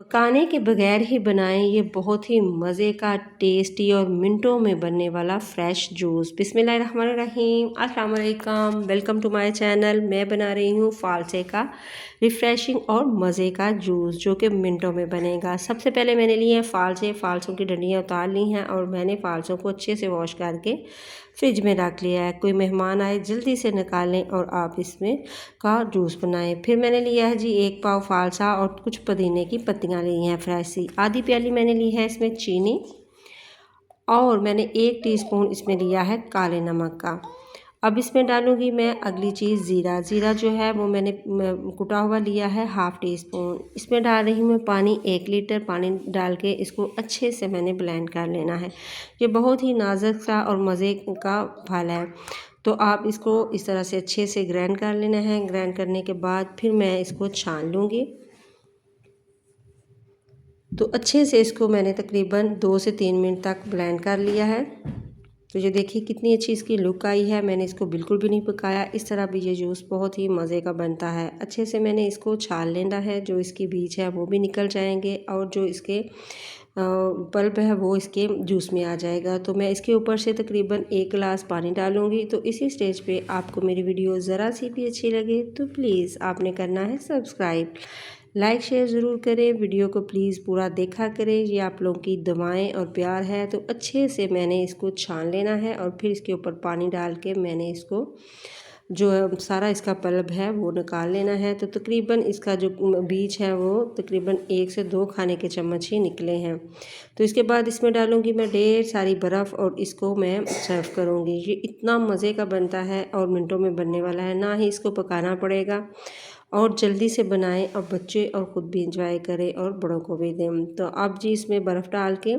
पकाने के बगैर ही बनाएं ये बहुत ही मज़े का टेस्टी और मिनटों में बनने वाला फ्रेश जूस। बिस्मिल्लाहिर्रहमानिर्रहीम, अस्सलाम वालेकुम, वेलकम टू माय चैनल। मैं बना रही हूँ फालसे का रिफ़्रेशिंग और मज़े का जूस जो कि मिनटों में बनेगा। सबसे पहले मैंने लिए हैं फालसे। फालसों की डंडियाँ उतार ली हैं और मैंने फालसों को अच्छे से वॉश करके फ्रिज में रख लिया है। कोई मेहमान आए जल्दी से निकालें और आप इसमें का जूस बनाएं। फिर मैंने लिया है जी 1 पाव फालसा और कुछ पुदीने की पत्तियां ली हैं फ्रेश सी। आधी प्याली मैंने ली है इसमें चीनी और मैंने 1 टीस्पून इसमें लिया है काले नमक का। अब इसमें डालूंगी मैं अगली चीज़ ज़ीरा। ज़ीरा जो है वो मैंने कुटा हुआ लिया है हाफ़ टी स्पून। इसमें डाल रही हूँ मैं पानी, 1 लीटर पानी डाल के इसको अच्छे से मैंने ब्लेंड कर लेना है। ये बहुत ही नाजुक सा और मज़े का फल है, तो आप इसको इस तरह से अच्छे से ग्राइंड कर लेना है। ग्राइंड करने के बाद फिर मैं इसको छान लूँगी। तो अच्छे से इसको मैंने तकरीबन 2 से 3 मिनट तक ब्लेंड कर लिया है। तो ये देखिए कितनी अच्छी इसकी लुक आई है। मैंने इसको बिल्कुल भी नहीं पकाया। इस तरह भी ये जूस बहुत ही मज़े का बनता है। अच्छे से मैंने इसको छान लेना है, जो इसकी बीज है वो भी निकल जाएंगे और जो इसके पल्प है वो इसके जूस में आ जाएगा। तो मैं इसके ऊपर से तकरीबन 1 गिलास पानी डालूँगी। तो इसी स्टेज पे आपको मेरी वीडियो ज़रा सी भी अच्छी लगे तो प्लीज़ आपने करना है सब्सक्राइब, लाइक शेयर ज़रूर करें। वीडियो को प्लीज़ पूरा देखा करें, ये आप लोगों की दुआएं और प्यार है। तो अच्छे से मैंने इसको छान लेना है और फिर इसके ऊपर पानी डाल के मैंने इसको जो सारा इसका पल्प है वो निकाल लेना है। तो तकरीबन इसका जो बीज है वो तकरीबन 1 से 2 खाने के चम्मच ही निकले हैं। तो इसके बाद इसमें डालूँगी मैं ढेर सारी बर्फ़ और इसको मैं सर्व करूँगी। ये इतना मज़े का बनता है और मिनटों में बनने वाला है, ना ही इसको पकाना पड़ेगा और जल्दी से बनाएं और बच्चे और ख़ुद भी इंजॉय करें और बड़ों को भी दें। तो अब जी इसमें बर्फ़ डाल के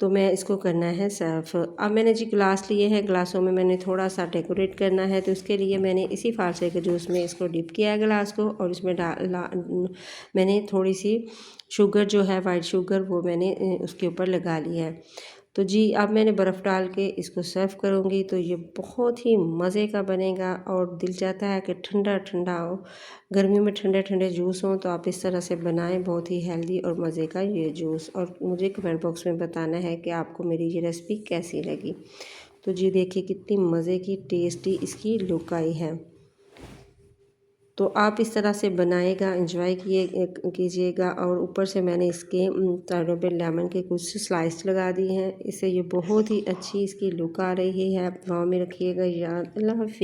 तो मैं इसको करना है सर्व। अब मैंने जी गिलास लिए हैं, गिलासों में मैंने थोड़ा सा डेकोरेट करना है। तो उसके लिए मैंने इसी फालसे के जूस में इसको डिप किया है गिलास को और इसमें मैंने थोड़ी सी शुगर जो है वाइट शुगर वो मैंने उसके ऊपर लगा लिया है। तो जी अब मैंने बर्फ़ डाल के इसको सर्व करूँगी। तो ये बहुत ही मज़े का बनेगा और दिल चाहता है कि ठंडा ठंडा हो, गर्मियों में ठंडे ठंडे जूस हों तो आप इस तरह से बनाएं। बहुत ही हेल्दी और मज़े का ये जूस। और मुझे कमेंट बॉक्स में बताना है कि आपको मेरी ये रेसिपी कैसी लगी। तो जी देखिए कितनी मज़े की टेस्टी इसकी लुक आई है। तो आप इस तरह से बनाएगा, एंजॉय कीजिएगा। और ऊपर से मैंने इसके साइडों पे लेमन के कुछ स्लाइस लगा दी हैं। इससे ये बहुत ही अच्छी इसकी लुक आ रही है। आप दुआ में रखिएगा याद। अल्लाह हाफिज़।